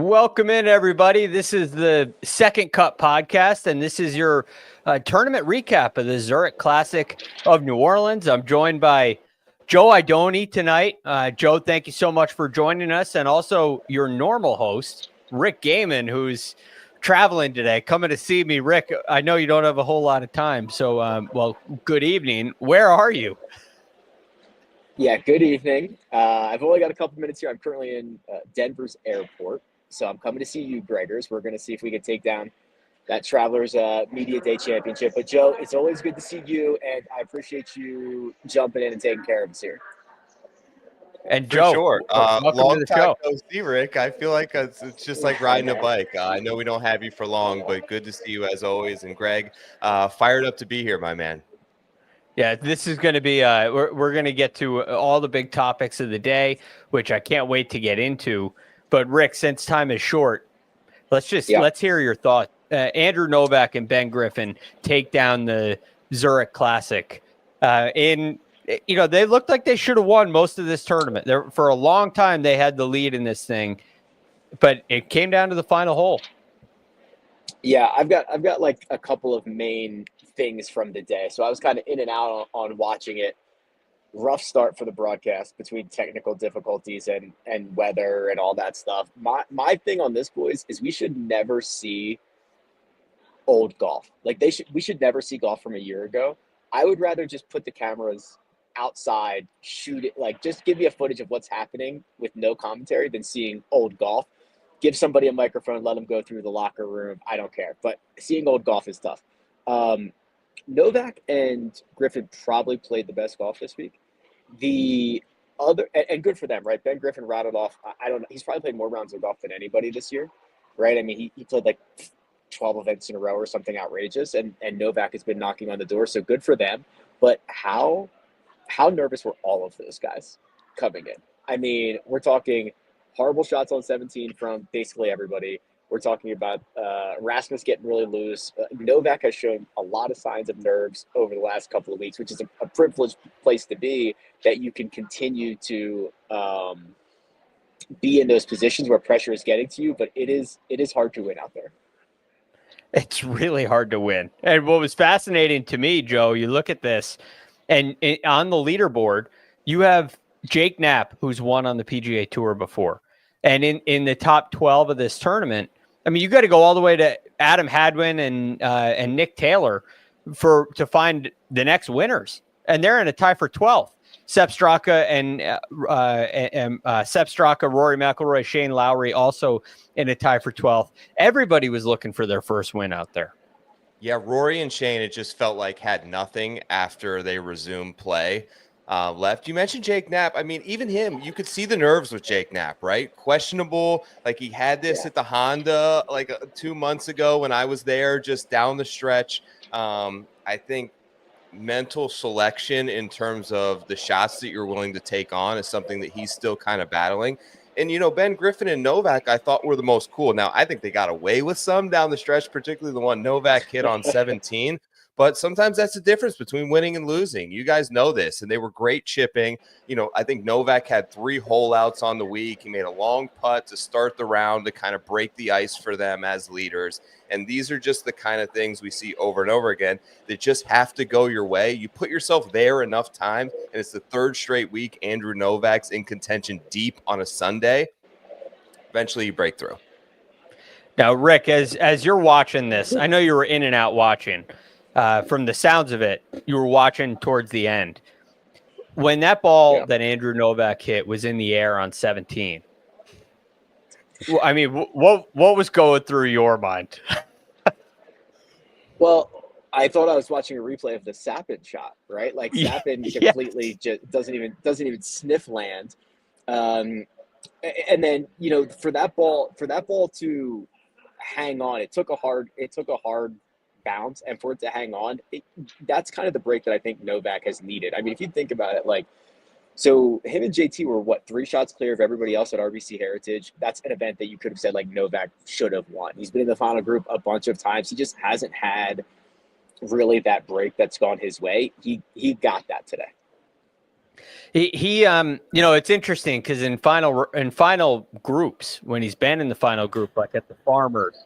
Welcome in, everybody. This is the Second Cut podcast, and this is your tournament recap of the Zurich Classic of New Orleans. I'm joined by Joe Idone tonight. Joe, thank you so much for joining us, and also your normal host, Rick Gehman, who's traveling today, coming to see me. Rick, I know you don't have a whole lot of time, so, good evening. Where are you? Yeah, good evening. I've only got a couple minutes here. I'm currently in Denver's airport, so I'm coming to see you, Gregors. We're going to see if we can take down that Travelers Media Day Championship. But, Joe, it's always good to see you, and I appreciate you jumping in and taking care of us here. And Joe, sure. welcome to the show. No see, Rick. I feel like it's just like riding a bike. I know we don't have you for long, but good to see you as always. And Greg, fired up to be here, my man. Yeah, this is going to be, we're going to get to all the big topics of the day, which I can't wait to get into. But Rick, since time is short, let's hear your thoughts. Andrew Novak and Ben Griffin take down the Zurich Classic. They looked like they should have won most of this tournament. For a long time, they had the lead in this thing, but it came down to the final hole. Yeah, I've got like a couple of main things from the day. So I was kind of in and out on watching it. Rough start for the broadcast between technical difficulties and weather and all that stuff. My thing on this, boys, is we should never see old golf. Like we should never see golf from a year ago. I would rather just put the cameras outside, shoot it, like just give me a footage of what's happening with no commentary than seeing old golf. Give somebody a microphone, let them go through the locker room. I don't care. But seeing old golf is tough. Novak and Griffin probably played the best golf this week. The other, and good for them, right? Ben Griffin rattled off, I don't know, he's probably played more rounds of golf than anybody this year, right? I mean, he played like 12 events in a row or something outrageous, and Novak has been knocking on the door, so good for them. But how nervous were all of those guys coming in? I mean, we're talking horrible shots on 17 from basically everybody. We're talking about Rasmus getting really loose. Novak has shown a lot of signs of nerves over the last couple of weeks, which is a privileged place to be, that you can continue to be in those positions where pressure is getting to you. But it is hard to win out there. It's really hard to win. And what was fascinating to me, Joe, you look at this, and on the leaderboard, you have Jake Knapp, who's won on the PGA Tour before. And in the top 12 of this tournament, I mean, you got to go all the way to Adam Hadwin and Nick Taylor to find the next winners, and they're in a tie for 12th. Sepp Straka and Rory McIlroy, Shane Lowry also in a tie for 12th. Everybody was looking for their first win out there. Yeah, Rory and Shane, it just felt like had nothing after they resumed play. Left. You mentioned Jake Knapp. I mean, even him, you could see the nerves with Jake Knapp, right? Questionable. Like he had this at the Honda like 2 months ago when I was there, just down the stretch. I think mental selection in terms of the shots that you're willing to take on is something that he's still kind of battling. And, Ben Griffin and Novak, I thought were the most cool. Now, I think they got away with some down the stretch, particularly the one Novak hit on 17. But sometimes that's the difference between winning and losing. You guys know this, and they were great chipping. I think Novak had 3 hole outs on the week. He made a long putt to start the round to kind of break the ice for them as leaders. And these are just the kind of things we see over and over again that just have to go your way. You put yourself there enough times, and it's the 3rd straight week Andrew Novak's in contention deep on a Sunday. Eventually you break through. Now, Rick, as you're watching this, I know you were in and out watching. From the sounds of it, you were watching towards the end. When that ball that Andrew Novak hit was in the air on 17, I mean, what was going through your mind? Well, I thought I was watching a replay of the Sappin shot, right? Like Sappin completely just doesn't even sniff land. And then, for that ball to hang on, it took a hard bounce, and for it to hang on, that's kind of the break that I think Novak has needed. I mean, if you think about it, so him and JT were 3 shots clear of everybody else at RBC Heritage. That's an event that you could have said Novak should have won. He's been in the final group a bunch of times. He just hasn't had really that break that's gone his way. He got that today. It's interesting because in final groups, when he's been in the final group, like at the Farmers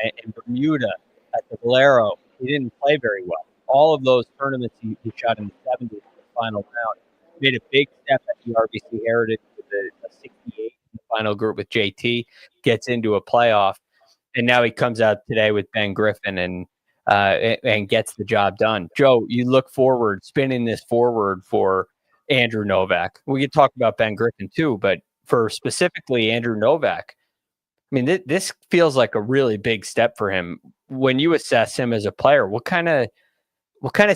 and in Bermuda, at the Valero, he didn't play very well. All of those tournaments he shot in the 70s in the final round. Made a big step at the RBC Heritage with a 68 in the final group with JT, gets into a playoff, and now he comes out today with Ben Griffin and gets the job done. Joe, you look forward, spinning this forward for Andrew Novak. We could talk about Ben Griffin too, but for specifically Andrew Novak, I mean, this feels like a really big step for him. When you assess him as a player, what kind of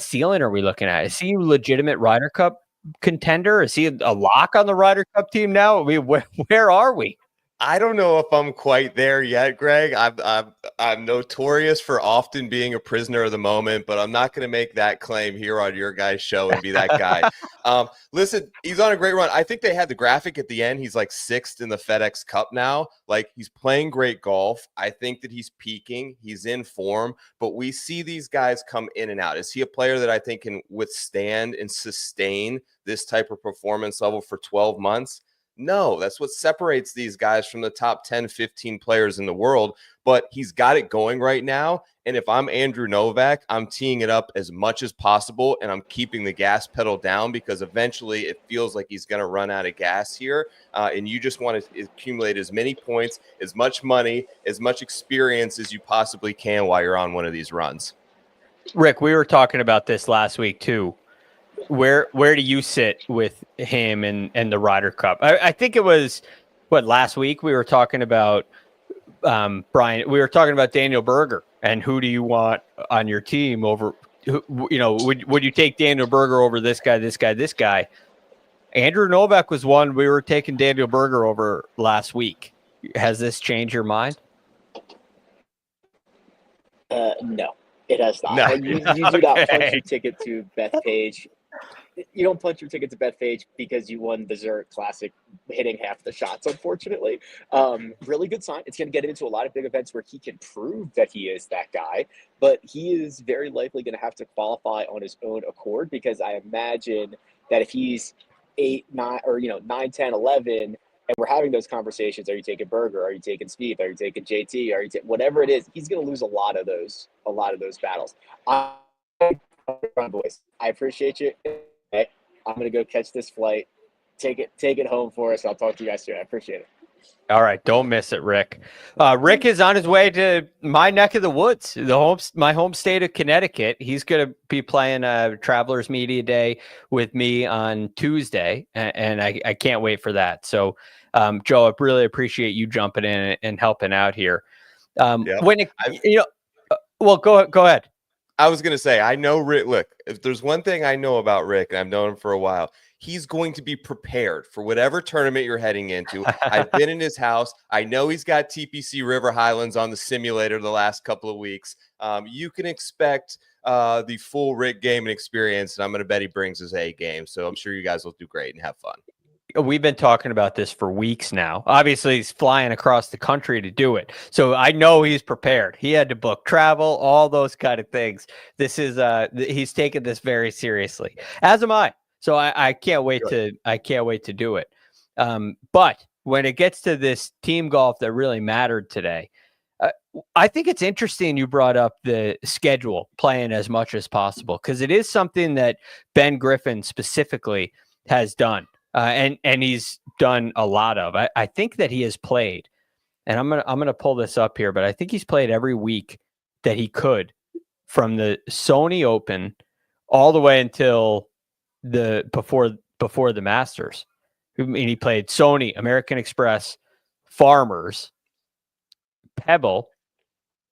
ceiling are we looking at? Is he a legitimate Ryder Cup contender? Is he a lock on the Ryder Cup team now? I mean, where are we? I don't know if I'm quite there yet, Greg. I'm notorious for often being a prisoner of the moment, but I'm not going to make that claim here on your guys' show and be that guy. Listen, he's on a great run. I think they had the graphic at the end. He's like 6th in the FedEx Cup now. Like, he's playing great golf. I think that he's peaking. He's in form, but we see these guys come in and out. Is he a player that I think can withstand and sustain this type of performance level for 12 months? No, that's what separates these guys from the top 10, 15 players in the world. But he's got it going right now. And if I'm Andrew Novak, I'm teeing it up as much as possible, and I'm keeping the gas pedal down because eventually it feels like he's going to run out of gas here. And you just want to accumulate as many points, as much money, as much experience as you possibly can while you're on one of these runs. Rick, we were talking about this last week too. Where do you sit with him and the Ryder Cup? I think it was last week we were talking about Brian. We were talking about Daniel Berger and who do you want on your team over? Would you take Daniel Berger over this guy, this guy, this guy? Andrew Novak was one we were taking Daniel Berger over last week. Has this changed your mind? No, it has not. No. You do not punch your ticket to Bethpage. You don't punch your ticket to Bethpage because you won the Zurich Classic hitting half the shots, unfortunately. Really good sign. It's going to get him into a lot of big events where he can prove that he is that guy, but he is very likely going to have to qualify on his own accord, because I imagine that if he's 8, 9, or 9, 10, 11, and we're having those conversations, are you taking Berger? Are you taking Spieth? Are you taking JT? Are you whatever it is? He's going to lose a lot of those battles. Boys, I appreciate you. Okay, I'm gonna go catch this flight. Take it home for us. I'll talk to you guys soon. I appreciate it. All right, don't miss it, Rick. Rick is on his way to my neck of the woods, my home state of Connecticut. He's going to be playing Travelers Media Day with me on Tuesday, and I can't wait for that. So, Joe, I really appreciate you jumping in and helping out here. Well, go ahead. I was going to say, I know Rick. Look, if there's one thing I know about Rick, and I've known him for a while, he's going to be prepared for whatever tournament you're heading into. I've been in his house. I know he's got TPC River Highlands on the simulator the last couple of weeks. You can expect the full Rick Gehman experience, and I'm going to bet he brings his A game. So I'm sure you guys will do great and have fun. We've been talking about this for weeks now. Obviously, he's flying across the country to do it. So I know he's prepared. He had to book travel, all those kind of things. This is he's taken this very seriously, as am I. So I can't wait to do it. But when it gets to this team golf that really mattered today, I think it's interesting you brought up the schedule, playing as much as possible, because it is something that Ben Griffin specifically has done. And he's done a lot of. I think that he has played, and I'm gonna pull this up here, but I think he's played every week that he could, from the Sony Open all the way until before the Masters. I mean, he played Sony, American Express, Farmers, Pebble,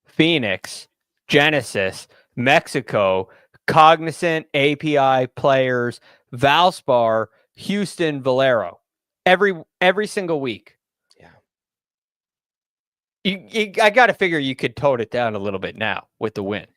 Phoenix, Genesis, Mexico, Cognizant, API, Players, Valspar, Houston, Valero, every single week. Yeah. I got to figure you could tone it down a little bit now with the win.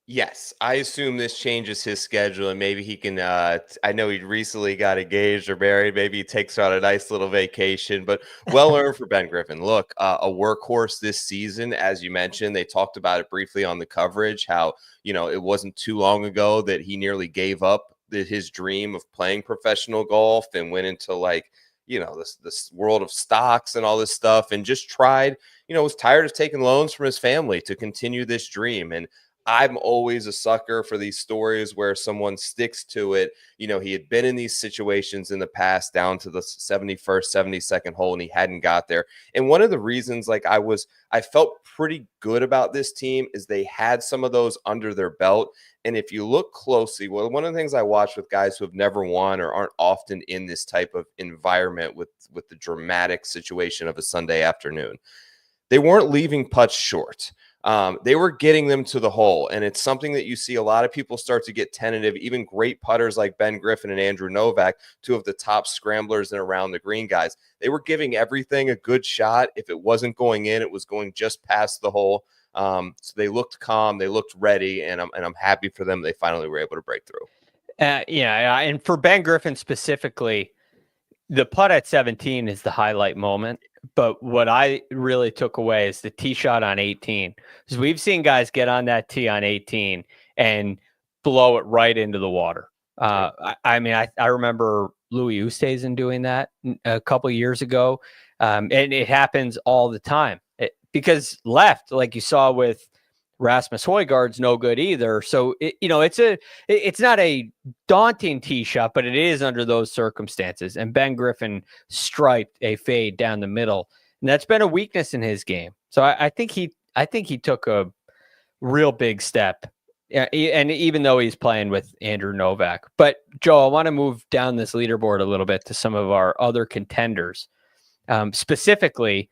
Yes, I assume this changes his schedule, and maybe he can. I know he recently got engaged or married. Maybe he takes out a nice little vacation, but well earned for Ben Griffin. Look, a workhorse this season, as you mentioned. They talked about it briefly on the coverage. How it wasn't too long ago that he nearly gave up his dream of playing professional golf and went into like, you know, this world of stocks and all this stuff, and just tried, you know, was tired of taking loans from his family to continue this dream. And I'm always a sucker for these stories where someone sticks to it. You know, he had been in these situations in the past down to the 71st, 72nd hole, and he hadn't got there. And one of the reasons, like, I felt pretty good about this team is they had some of those under their belt. And if you look closely, well, one of the things I watch with guys who have never won or aren't often in this type of environment with the dramatic situation of a Sunday afternoon, they weren't leaving putts short. They were getting them to the hole, and it's something that you see a lot of people start to get tentative. Even great putters like Ben Griffin and Andrew Novak, two of the top scramblers and around the green guys, they were giving everything a good shot. If it wasn't going in, it was going just past the hole. So they looked calm, they looked ready, and I'm happy for them. They finally were able to break through. Yeah, and for Ben Griffin specifically, the putt at 17 is the highlight moment. But what I really took away is the tee shot on 18. Because we've seen guys get on that tee on 18 and blow it right into the water. I mean, I remember Louis Oosthuizen doing that a couple of years ago. And it happens all the time. Because left, like you saw with Rasmus Højgaard's no good either. So, it's not a daunting tee shot, but it is under those circumstances. And Ben Griffin striped a fade down the middle, and that's been a weakness in his game. So I think he took a real big step. And even though he's playing with Andrew Novak. But Joe, I want to move down this leaderboard a little bit to some of our other contenders, specifically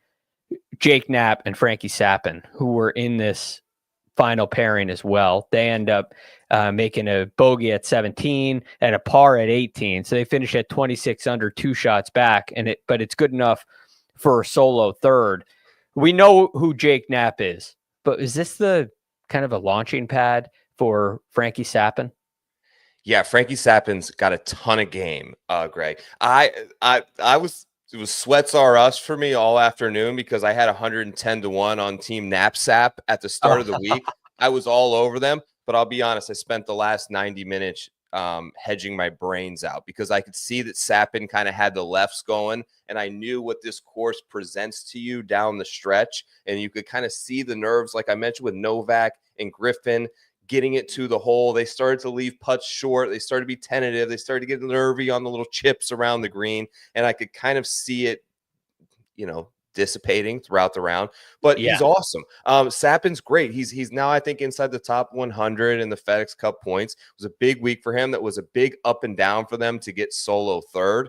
Jake Knapp and Frankie Capan, who were in this final pairing as well. They end up making a bogey at 17 and a par at 18. So they finish at 26 under, 2 shots back, but it's good enough for a solo third. We know who Jake Knapp is, but is this the kind of a launching pad for Frankie Capan? Yeah, Frankie Sapan's got a ton of game, Greg. It was sweats are us for me all afternoon because I had 110-1 on Team Knapsap at the start of the week. I was all over them, but I'll be honest, I spent the last 90 minutes hedging my brains out because I could see that Capan kind of had the lefts going, and I knew what this course presents to you down the stretch, and you could kind of see the nerves, like I mentioned with Novak and Griffin, getting it to the hole. They started to leave putts short. They started to be tentative. They started to get nervy on the little chips around the green. And I could kind of see it, dissipating throughout the round. But He's awesome. Sapan's great. He's now, I think, inside the top 100 in the FedEx Cup points. It was a big week for him. That was a big up and down for them to get solo third.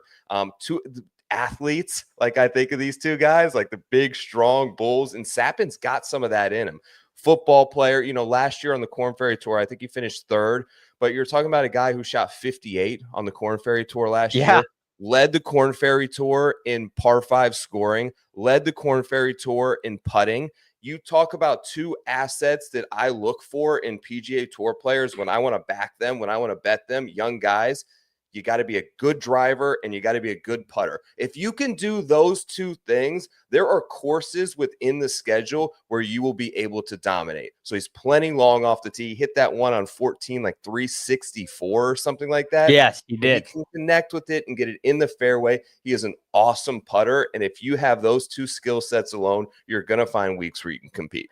Two athletes, like I think of these two guys, like the big, strong bulls. And Sapan's got some of that in him. Football player, last year on the Korn Ferry Tour, I think he finished third, but you're talking about a guy who shot 58 on the Korn Ferry Tour last year, led the Korn Ferry Tour in par 5 scoring, led the Korn Ferry Tour in putting. You talk about two assets that I look for in PGA Tour players when I want to back them, when I want to bet them, young guys. You got to be a good driver and you got to be a good putter. If you can do those two things, there are courses within the schedule where you will be able to dominate. So he's plenty long off the tee. He hit that one on 14, like 364 or something like that. Yes, he did. He can connect with it and get it in the fairway. He is an awesome putter. And if you have those two skill sets alone, you're going to find weeks where you can compete.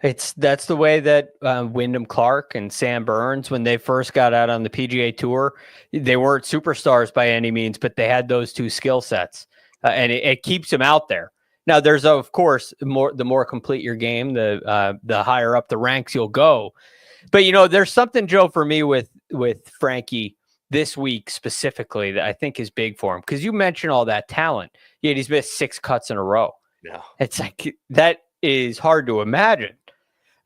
That's the way that Wyndham Clark and Sam Burns, when they first got out on the PGA Tour, they weren't superstars by any means, but they had those two skill sets, and it keeps them out there. Now, there's of course the more complete your game, the higher up the ranks you'll go. But there's something, Joe, for me with Frankie this week specifically that I think is big for him, because you mentioned all that talent, yet he's missed 6 cuts in a row. Yeah, it's like that is hard to imagine.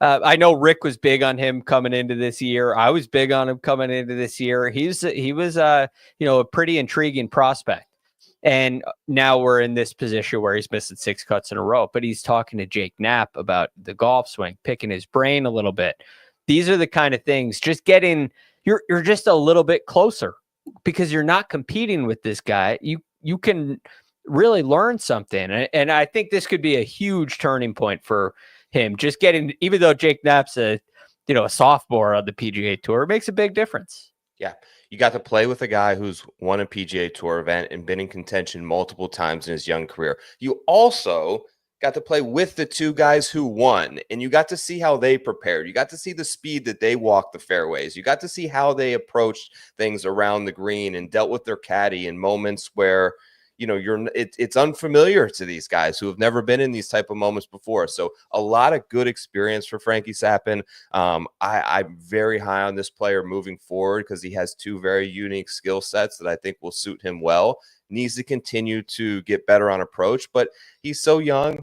I know Rick was big on him coming into this year. I was big on him coming into this year. He was a pretty intriguing prospect. And now we're in this position where he's missing 6 cuts in a row, but he's talking to Jake Knapp about the golf swing, picking his brain a little bit. These are the kind of things, just you're just a little bit closer because you're not competing with this guy. You can really learn something. And I think this could be a huge turning point for him. Just getting, even though Jake Knapp's a sophomore on the PGA Tour, it makes a big difference. Yeah. You got to play with a guy who's won a PGA Tour event and been in contention multiple times in his young career. You also got to play with the two guys who won, and you got to see how they prepared. You got to see the speed that they walked the fairways. You got to see how they approached things around the green and dealt with their caddy in moments where, you know, it's unfamiliar to these guys who have never been in these type of moments before. So a lot of good experience for Frankie Capan. I'm very high on this player moving forward because he has two very unique skill sets that I think will suit him well. Needs to continue to get better on approach, but he's so young.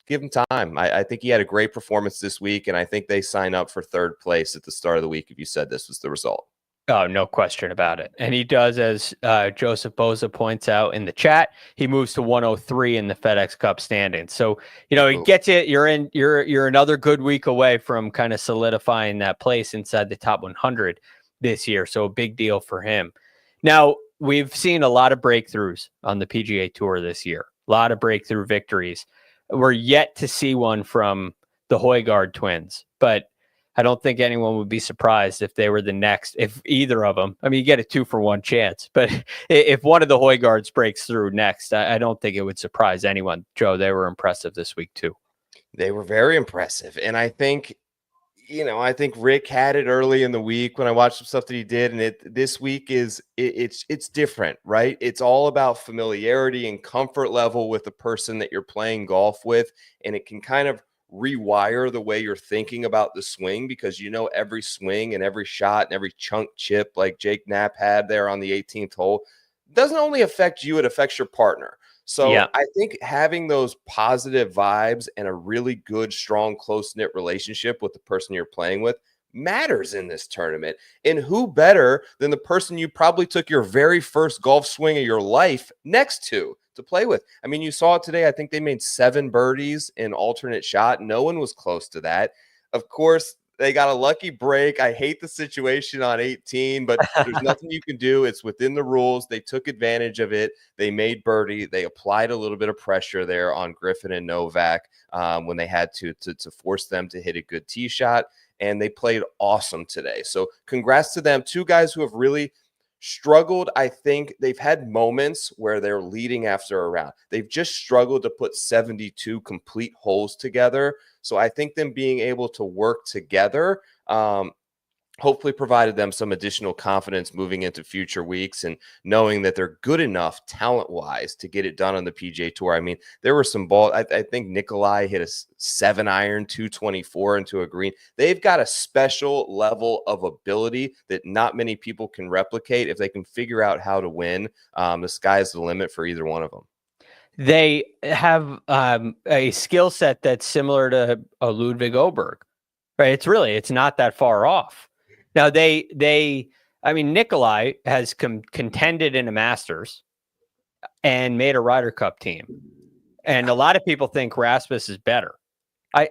Give him time. I think he had a great performance this week, and I think they sign up for third place at the start of the week if you said this was the result. Oh, no question about it. And he does, as Joseph Boza points out in the chat, he moves to 103 in the FedEx Cup standings. So, you know, it gets you, you're another good week away from kind of solidifying that place inside the top 100 this year. So a big deal for him. Now, we've seen a lot of breakthroughs on the PGA Tour this year, a lot of breakthrough victories. We're yet to see one from the Højgaard twins, but I don't think anyone would be surprised if they were the next, if either of them. I mean, you get a 2-for-1 chance, but if one of the Højgaards breaks through next, I don't think it would surprise anyone. Joe, they were impressive this week too. They were very impressive. And I think, you know, I think Rick had it early in the week when I watched some stuff that he did. And this week it's different, right? It's all about familiarity and comfort level with the person that you're playing golf with. And it can kind of rewire the way you're thinking about the swing, because you know every swing and every shot and every chunk chip like Jake Knapp had there on the 18th hole doesn't only affect you, it affects your partner. So yeah. I think having those positive vibes and a really good, strong, close-knit relationship with the person you're playing with matters in this tournament. And who better than the person you probably took your very first golf swing of your life next to play with? I mean, you saw it today. I think they made 7 birdies in alternate shot. No one was close to that. Of course, they got a lucky break. I hate the situation on 18, but there's nothing you can do. It's within the rules. They took advantage of it. They made birdie. They applied a little bit of pressure there on Griffin and Novak when they had to force them to hit a good tee shot, and they played awesome today. So congrats to them. Two guys who have really struggled. I think they've had moments where they're leading after a round. They've just struggled to put 72 complete holes together. So I think them being able to work together hopefully provided them some additional confidence moving into future weeks and knowing that they're good enough talent-wise to get it done on the PGA Tour. I mean, there were some balls. I think Nikolai hit a 7-iron 224 into a green. They've got a special level of ability that not many people can replicate. If they can figure out how to win, the sky's the limit for either one of them. They have a skill set that's similar to a Ludwig Oberg, right? It's not that far off. Now I mean, Nikolai has contended in a Masters and made a Ryder Cup team. And a lot of people think Rasmus is better. I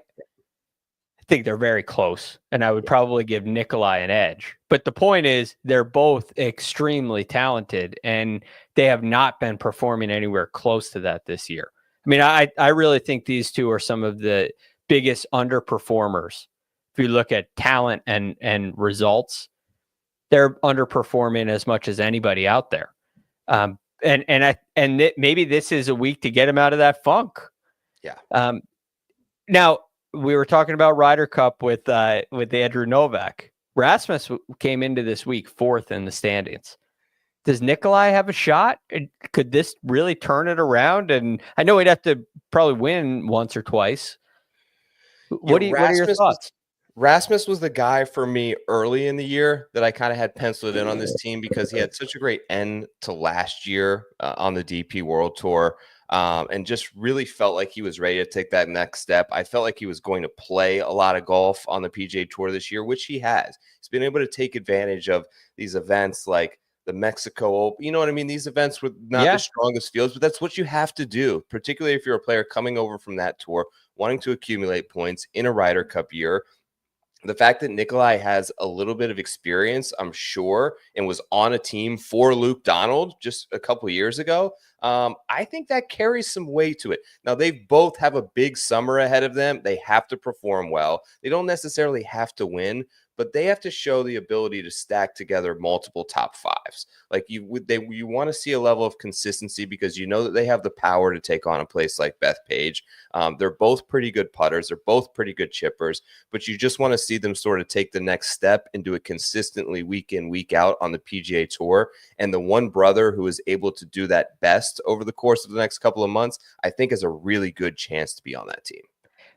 think they're very close, and I would probably give Nikolai an edge. But the point is, they're both extremely talented, and they have not been performing anywhere close to that this year. I mean, I really think these two are some of the biggest underperformers. If you look at talent and results, they're underperforming as much as anybody out there. Maybe this is a week to get them out of that funk. Yeah. Now, we were talking about Ryder Cup with Andrew Novak. Rasmus came into this week 4th in the standings. Does Nikolai have a shot? Could this really turn it around? And I know he'd have to probably win once or twice. What are your thoughts? Rasmus was the guy for me early in the year that I kind of had penciled in on this team because he had such a great end to last year on the DP World Tour. And just really felt like he was ready to take that next step. I felt like he was going to play a lot of golf on the PGA Tour this year, which he has. He's been able to take advantage of these events like the Mexico, you know what I mean? These events with not the strongest fields, but that's what you have to do, particularly if you're a player coming over from that tour, wanting to accumulate points in a Ryder Cup year. The fact that Nikolai has a little bit of experience, I'm sure, and was on a team for Luke Donald just a couple years ago, I think that carries some weight to it. Now, they both have a big summer ahead of them. They have to perform well. They don't necessarily have to win, but they have to show the ability to stack together multiple top fives. Like you want to see a level of consistency because you know that they have the power to take on a place like Bethpage. They're both pretty good putters. They're both pretty good chippers, but you just want to see them sort of take the next step and do it consistently week in, week out on the PGA Tour. And the one brother who is able to do that best over the course of the next couple of months, I think has a really good chance to be on that team.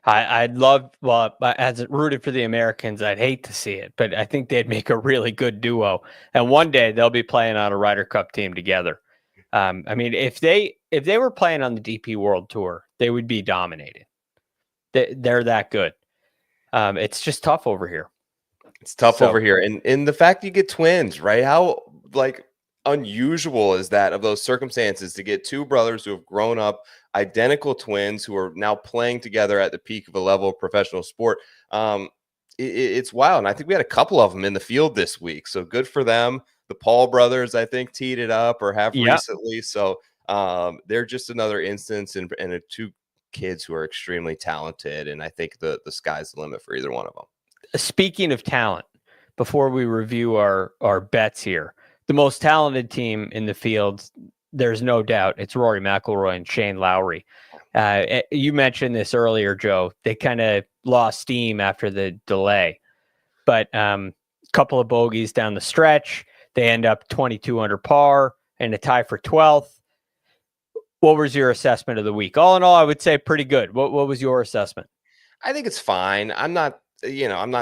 I'd love, well, as it rooted for the Americans, I'd hate to see it, but I think they'd make a really good duo. And one day they'll be playing on a Ryder Cup team together. I mean, if they were playing on the DP World Tour, they would be dominated. They're that good. It's just tough over here. It's tough over here. And the fact you get twins, right? How like unusual is that of those circumstances to get two brothers who have grown up identical twins who are now playing together at the peak of a level of professional sport. It's wild. And I think we had a couple of them in the field this week. So good for them. The Paul brothers, I think, teed it up or have recently. So they're just another instance and two kids who are extremely talented. And I think the sky's the limit for either one of them. Speaking of talent, before we review our bets here, the most talented team in the field, there's no doubt, it's Rory McIlroy and Shane Lowry. You mentioned this earlier, Joe. They kind of lost steam after the delay, but a couple of bogeys down the stretch. They end up 22 under par and a tie for 12th. What was your assessment of the week? All in all, I would say pretty good. What was your assessment? I think it's fine. I'm not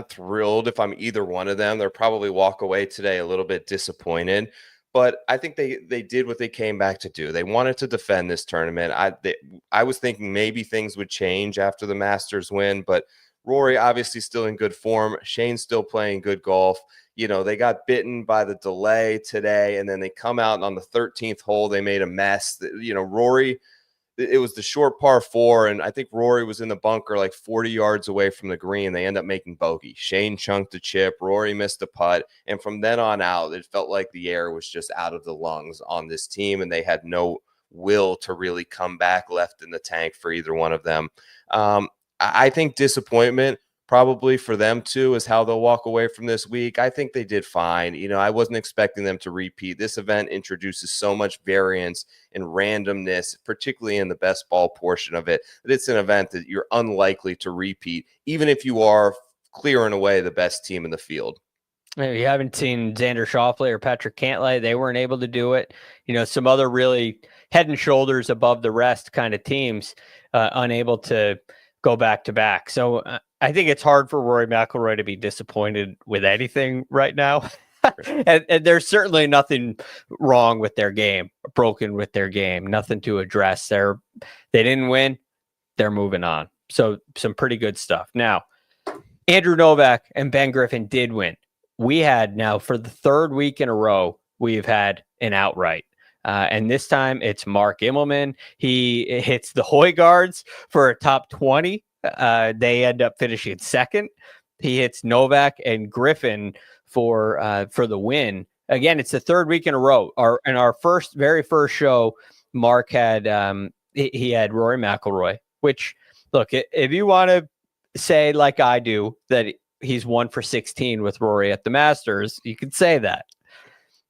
thrilled if I'm either one of them. They'll probably walk away today a little bit disappointed. But I think they did what they came back to do. They wanted to defend this tournament. I was thinking maybe things would change after the Masters win, but Rory obviously still in good form. Shane's still playing good golf. They got bitten by the delay today, and then they come out and on the 13th hole, they made a mess. Rory, it was the short par 4, and I think Rory was in the bunker like 40 yards away from the green. They end up making bogey. Shane chunked a chip. Rory missed a putt. And from then on out, it felt like the air was just out of the lungs on this team, and they had no will to really come back left in the tank for either one of them. I think disappointment probably for them too is how they'll walk away from this week. I think they did fine. I wasn't expecting them to repeat. This event introduces so much variance and randomness, particularly in the best ball portion of it, that it's an event that you're unlikely to repeat, even if you are clearing away the best team in the field. You haven't seen Xander Schauffele or Patrick Cantlay. They weren't able to do it. Some other really head and shoulders above the rest kind of teams unable to go back to back. So I think it's hard for Rory McIlroy to be disappointed with anything right now. and there's certainly nothing wrong with their game, broken with their game, nothing to address. They didn't win. They're moving on. So some pretty good stuff. Now, Andrew Novak and Ben Griffin did win. We had now for the third week in a row, we've had an outright. And this time it's Mark Immelman. He hits the Højgaards for a top 20. They end up finishing second. He hits Novak and Griffin for the win. Again, it's the third week in a row. In our very first show, Mark had he had Rory McIlroy, which, look, if you want to say like I do that he's 1 for 16 with Rory at the Masters, you could say that.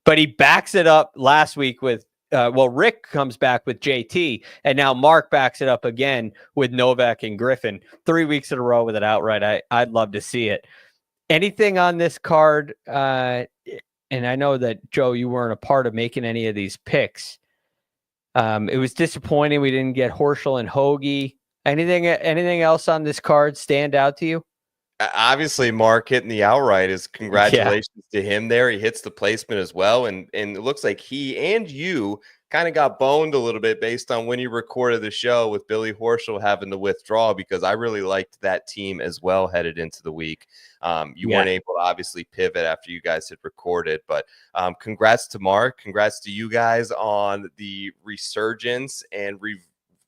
But he backs it up last week with Rick comes back with JT, and now Mark backs it up again with Novak and Griffin. 3 weeks in a row with it outright. I'd love to see it. Anything on this card? And I know that, Joe, you weren't a part of making any of these picks. It was disappointing we didn't get Horschel and Hoagie. Anything else on this card stand out to you? Obviously, Mark hitting the outright is congratulations to him there. He hits the placement as well. And it looks like he and you kind of got boned a little bit based on when you recorded the show with Billy Horschel having to withdraw, because I really liked that team as well headed into the week. You weren't able to obviously pivot after you guys had recorded, but congrats to Mark. Congrats to you guys on the resurgence and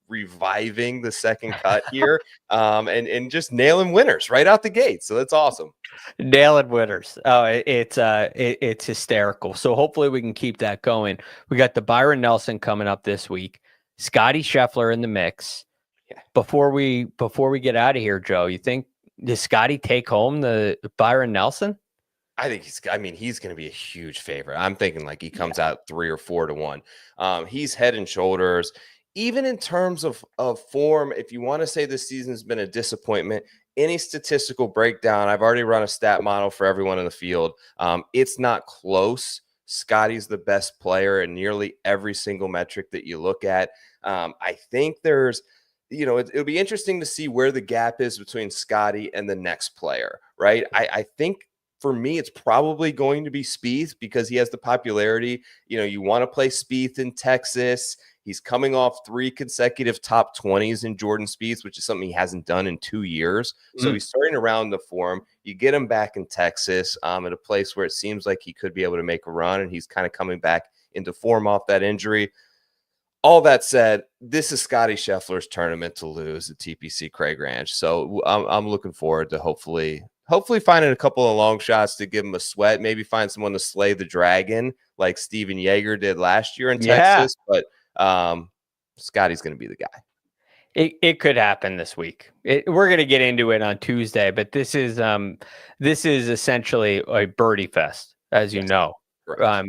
reviving the second cut here and just nailing winners right out the gate. So that's awesome. Nailing winners. Oh, it's hysterical. So hopefully we can keep that going. We got the Byron Nelson coming up this week. Scotty Scheffler in the mix. Yeah. Before we get out of here, Joe, you think does Scotty take home the Byron Nelson? he's going to be a huge favorite. I'm thinking like he comes out 3 or 4 to 1. He's head and shoulders, even in terms of form. If you want to say this season has been a disappointment, any statistical breakdown, I've already run a stat model for everyone in the field. It's not close. Scotty's the best player in nearly every single metric that you look at. I think there's, it'll be interesting to see where the gap is between Scotty and the next player, right? I think for me, it's probably going to be Spieth because he has the popularity. You want to play Spieth in Texas. He's coming off 3 consecutive top 20s in Jordan Spieth, which is something he hasn't done in 2 years. So he's starting around the form. You get him back in Texas at a place where it seems like he could be able to make a run, and he's kind of coming back into form off that injury. All that said, this is Scotty Scheffler's tournament to lose at TPC Craig Ranch. So I'm looking forward to hopefully finding a couple of long shots to give him a sweat, maybe find someone to slay the dragon like Steven Yeager did last year in Texas. But Scotty's going to be the guy. It could happen this week. We're going to get into it on Tuesday, but this is essentially a birdie fest, as you know.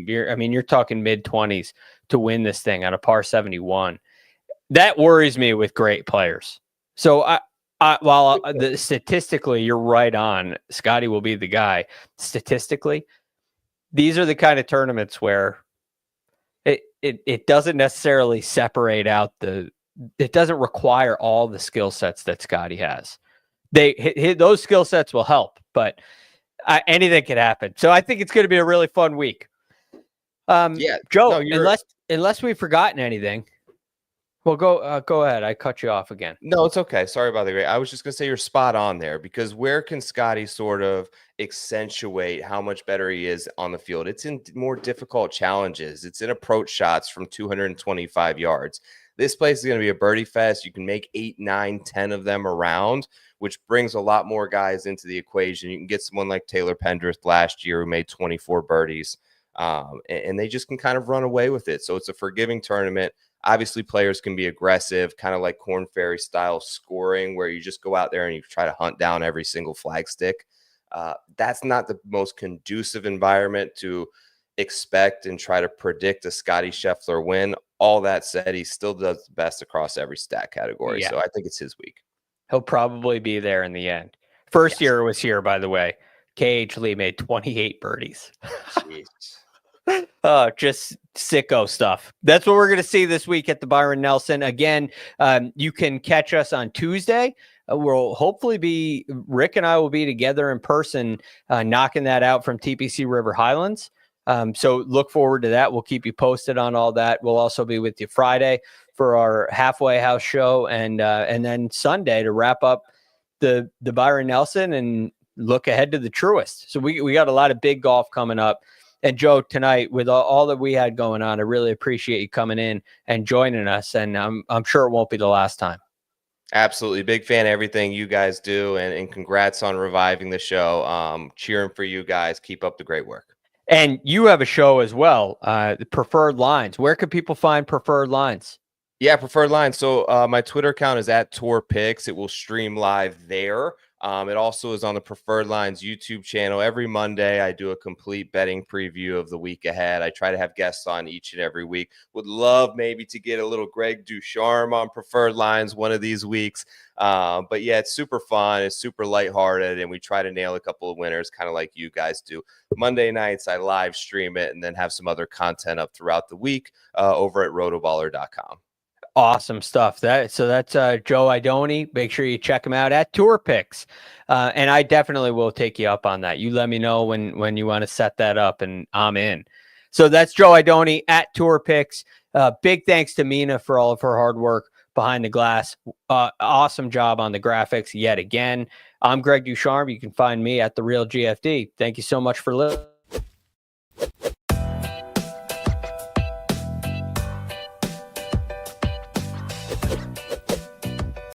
You're talking mid-20s to win this thing on a par 71. That worries me with great players. So statistically, you're right on. Scotty will be the guy. Statistically, these are the kind of tournaments where it doesn't necessarily separate out it doesn't require all the skill sets that Scotty has. Those skill sets will help, but anything can happen. So I think it's going to be a really fun week. Joe, unless we've forgotten anything. Well, go ahead. I cut you off again. No, it's okay. Sorry about the great. I was just going to say you're spot on there, because where can Scotty sort of accentuate how much better he is on the field? It's in more difficult challenges. It's in approach shots from 225 yards. This place is going to be a birdie fest. You can make 8, 9, 10 of them around, which brings a lot more guys into the equation. You can get someone like Taylor Pendrith last year who made 24 birdies, and they just can kind of run away with it. So it's a forgiving tournament. Obviously, players can be aggressive, kind of like Korn Ferry style scoring, where you just go out there and you try to hunt down every single flag stick. That's not the most conducive environment to expect and try to predict a Scotty Scheffler win. All that said, he still does the best across every stat category. So I think it's his week. He'll probably be there in the end. First year was here, by the way. KH Lee made 28 birdies. Jeez. Just sicko stuff. That's what we're going to see this week at the Byron Nelson. Again, you can catch us on Tuesday. We'll hopefully Rick and I will be together in person, knocking that out from TPC River Highlands. So look forward to that. We'll keep you posted on all that. We'll also be with you Friday for our halfway house show, and then Sunday to wrap up the Byron Nelson and look ahead to the Truist. So we got a lot of big golf coming up. And Joe, tonight with all that we had going on, I really appreciate you coming in and joining us. And I'm sure it won't be the last time. Absolutely. Big fan of everything you guys do. And congrats on reviving the show. Cheering for you guys. Keep up the great work. And you have a show as well, the Preferred Lines. Where can people find Preferred Lines? Yeah, Preferred Lines. So my Twitter account is @TourPicks. It will stream live there. It also is on the Preferred Lines YouTube channel. Every Monday, I do a complete betting preview of the week ahead. I try to have guests on each and every week. Would love maybe to get a little Greg DuCharme on Preferred Lines one of these weeks. But yeah, it's super fun. It's super lighthearted, and we try to nail a couple of winners, kind of like you guys do. Monday nights, I live stream it and then have some other content up throughout the week over at rotoballer.com. Awesome stuff. That's Joe Idone. Make sure you check him out at TourPicks. And I definitely will take you up on that. You let me know when you want to set that up, and I'm in. So that's Joe Idone at TourPicks. Big thanks to Mina for all of her hard work behind the glass. Awesome job on the graphics yet again. I'm Greg DuCharme. You can find me at The Real GFD. Thank you so much for listening.